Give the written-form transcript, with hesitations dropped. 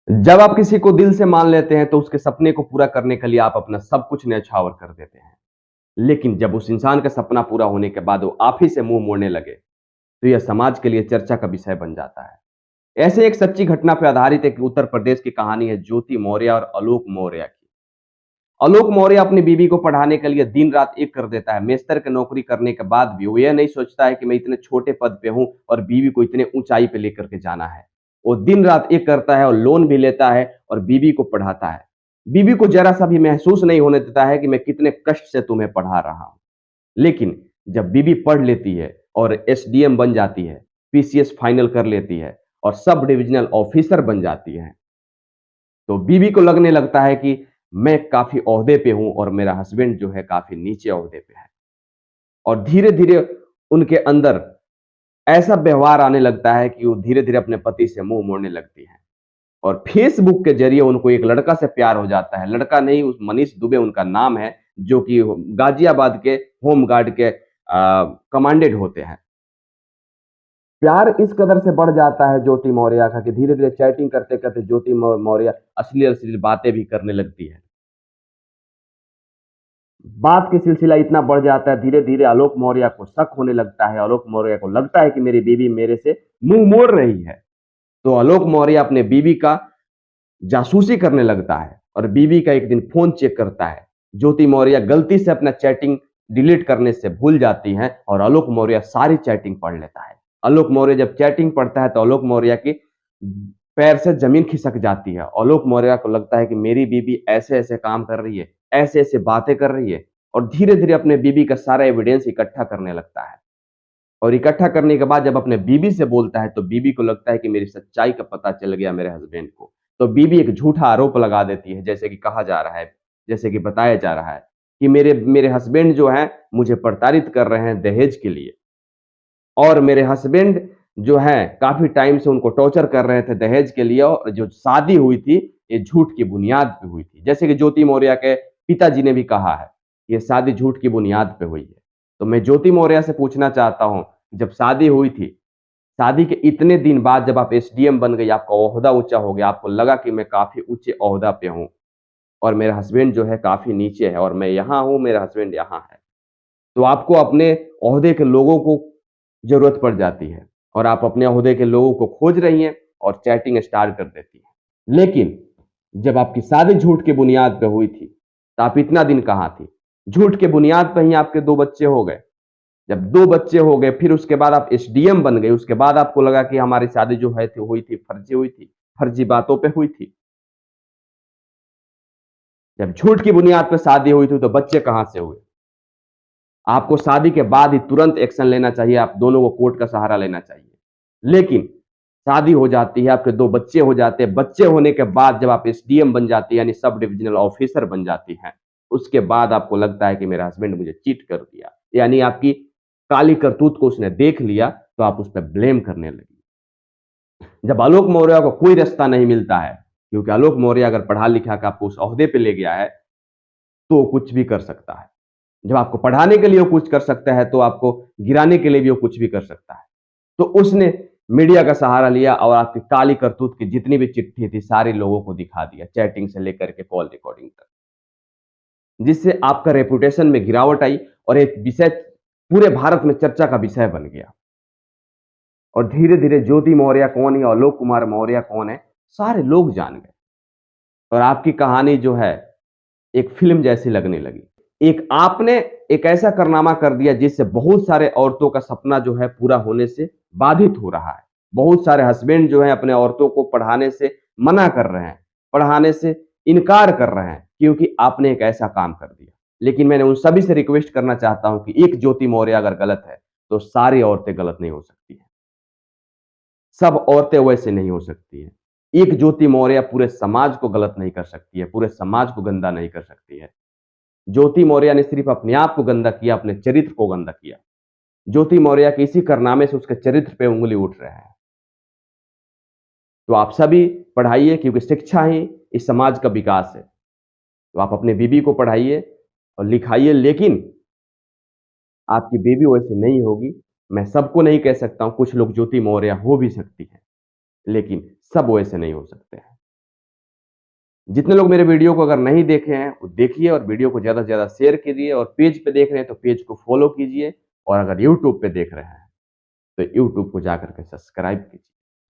जब आप किसी को दिल से मान लेते हैं तो उसके सपने को पूरा करने के लिए आप अपना सब कुछ न्यौछावर कर देते हैं। लेकिन जब उस इंसान का सपना पूरा होने के बाद वो आप ही से मुँह मोड़ने लगे, तो यह समाज के लिए चर्चा का विषय बन जाता है। ऐसे एक सच्ची घटना पर आधारित एक उत्तर प्रदेश की कहानी है ज्योति मौर्य और आलोक मौर्य की। आलोक मौर्य अपनी बीवी को पढ़ाने के लिए दिन-रात एक कर देता है। मेस्तर की नौकरी करने के बाद भी वो यह नहीं सोचता है कि मैं इतने छोटे पद पे हूँ और बीवी को इतने ऊँचाई पे लेकर के जाना है। वो दिन-रात एक करता है और लोन भी लेता है और बीवी को पढ़ाता है। बीवी को ज़रा-सा भी महसूस नहीं होने देता है कि मैं कितने कष्ट से तुम्हें पढ़ा रहा हूँ। लेकिन जब बीवी पढ़ लेती है और एसडीएम बन जाती है, पीसीएस फाइनल कर लेती है और सब डिविजनल ऑफिसर बन जाती है, तो बीवी को लगने लगता है कि मैं काफ़ी ओहदे पे हूँ और मेरा हस्बैंड जो है काफ़ी नीचे ओहदे पे है। और धीरे-धीरे उनके अंदर ऐसा व्यवहार आने लगता है कि वो धीरे-धीरे अपने पति से मुँह मोड़ने लगती हैं। और फेसबुक के ज़रिए उनको एक लड़का से प्यार हो जाता है। लड़का नहीं, उस मनीष दुबे उनका नाम है, जो कि गाज़ियाबाद के होम गार्ड के कमांडेंट होते हैं। प्यार इस कदर से बढ़ जाता है ज्योति मौर्य का कि धीरे-धीरे चैटिंग करते-करते ज्योति मौर्य अश्लील-अश्लील बातें भी करने लगती है। बात की सिलसिला इतना बढ़ जाता है, धीरे-धीरे आलोक मौर्य को शक होने लगता है। आलोक मौर्य को लगता है कि मेरी बीवी मेरे से मुँह मोड़ रही है। तो आलोक मौर्य अपने बीवी का जासूसी करने लगता है और बीवी का एक दिन फ़ोन चेक करता है। ज्योति मौर्य गलती से अपना चैटिंग डिलीट करने से भूल जाती हैं और आलोक मौर्य सारी चैटिंग पढ़ लेता है। आलोक मौर्य जब चैटिंग पढ़ता है तो आलोक मौर्य की पैर से ज़मीन खिसक जाती है। आलोक मौर्य को लगता है कि मेरी बीवी ऐसे-ऐसे काम कर रही है, ऐसे-ऐसे बातें कर रही है और धीरे-धीरे अपने बीवी का सारा एविडेंस इकट्ठा करने लगता है। और इकट्ठा करने के बाद जब अपने बीवी से बोलता है, तो बीवी को लगता है कि मेरी सच्चाई का पता चल गया मेरे हस्बैंड को। तो बीवी एक झूठा आरोप लगा देती है, जैसे कि कहा जा रहा है, जैसे कि बताया जा रहा है कि मेरे मेरे हस्बैंड जो हैं, मुझे प्रताड़ित कर रहे हैं दहेज के लिए और मेरे हस्बैंड जो हैं, काफ़ी टाइम से उनको टॉर्चर कर रहे थे दहेज के लिए और जो शादी हुई थी, ये झूठ की बुनियाद पे हुई थी। जैसे कि ज्योति मौर्य के पिताजी ने भी कहा है, ये शादी झूठ की बुनियाद पे हुई है। तो मैं ज्योति मौर्य से पूछना चाहता हूँ, जब शादी हुई थी, शादी के इतने दिन बाद जब आप एसडीएम बन गई, आपका ओहदा ऊँचा हो गया, आपको लगा कि मैं काफ़ी ऊँचे ओहदा पे हूँ और मेरा हस्बैंड जो है काफ़ी नीचे है और मैं यहाँ हूँ, मेरा हस्बैंड यहाँ है। तो आपको अपने ओहदे के लोगों को ज़रूरत पड़ जाती है और आप अपने ओहदे के लोगों को खोज रही हैं और चैटिंग स्टार्ट कर देती हैं। लेकिन जब आपकी शादी झूठ की बुनियाद पे हुई थी, तो आप इतना दिन कहाँ थी? झूठ के बुनियाद पे ही आपके 2 बच्चे हो गए। जब 2 बच्चे हो गए, फिर उसके बाद आप एसडीएम बन गई, उसके बाद आपको लगा कि हमारी शादी जो है थी हुई थी, फर्ज़ी हुई थी, फर्ज़ी बातों पे हुई थी। जब झूठ की बुनियाद पे शादी हुई थी, तो बच्चे कहाँ से हुए? आपको शादी के बाद ही तुरंत एक्शन लेना चाहिए, आप दोनों को कोर्ट का सहारा लेना चाहिए। लेकिन शादी हो जाती है, आपके 2 बच्चे हो जाते हैं, बच्चे होने के बाद जब आप एसडीएम बन जाती हैं, यानी सब डिविज़नल ऑफ़िसर बन जाती हैं, उसके बाद आपको लगता है कि मेरा हस्बैंड मुझे चीट कर दिया, यानी आपकी काली करतूत को उसने देख लिया, तो आप उस पे ब्लेम करने लगी। जब आलोक मौर्य को कोई रास्ता नहीं मिलता है, क्योंकि आलोक मौर्य अगर पढ़ा-लिखा के आपको उस ओहदे पे ले गया है, तो वो कुछ भी कर सकता है। जब आपको पढ़ाने के लिए वो कुछ कर सकता है, तो आपको गिराने के लिए भी वो कुछ भी कर सकता है। तो उसने मीडिया का सहारा लिया और आपकी काली करतूत की जितनी भी चिट्ठी थी, सारे लोगों को दिखा दिया, चैटिंग से लेकर के कॉल रिकॉर्डिंग तक। जिससे आपका रेपुटेशन में गिरावट आई और एक विषय पूरे भारत में चर्चा का विषय बन गया। और धीरे-धीरे ज्योति मौर्य कौन है, आलोक कुमार मौर्य कौन है, सारे लोग जान गए और आपकी कहानी जो है, एक फ़िल्म जैसी लगने लगी। एक आपने एक ऐसा कारनामा कर दिया जिससे बहुत सारे औरतों का सपना जो है पूरा होने से बाधित हो रहा है। बहुत सारे हस्बैंड जो हैं अपने औरतों को पढ़ाने से मना कर रहे हैं, पढ़ाने से इनकार कर रहे हैं क्योंकि आपने एक ऐसा काम कर दिया। लेकिन मैंने उन सभी से रिक्वेस्ट करना चाहता हूँ कि एक ज्योति मौर्य अगर गलत है, तो सारी औरतें गलत नहीं हो सकती हैं। सब औरतें वैसे नहीं हो सकती हैं। एक ज्योति मौर्य पूरे समाज को गलत नहीं कर सकती है, पूरे समाज को गंदा नहीं कर सकती है। ज्योति मौर्य ने सिर्फ अपने आप को गंदा किया, अपने चरित्र को गंदा किया। ज्योति मौर्य के इसी कारनामे से उसके चरित्र पे उँगली उठ रहा है। तो आप सभी पढ़ाइए क्योंकि शिक्षा ही इस समाज का विकास है। तो आप अपने बीवी को पढ़ाइए और लिखाइए लेकिन आपकी बीवी वैसे नहीं होगी। मैं सबको नहीं कह सकता हूँ, कुछ लोग ज्योति मौर्य हो भी सकती हैं, लेकिन सब वैसे नहीं हो सकते हैं। जितने लोग मेरे वीडियो को अगर नहीं देखे हैं, वो देखिए और वीडियो को ज़्यादा से ज़्यादा शेयर कीजिए और पेज पे देख रहे हैं तो पेज को फ़ॉलो कीजिए और अगर यूट्यूब पे देख रहे हैं, तो यूट्यूब को जाकर के सब्सक्राइब कीजिए।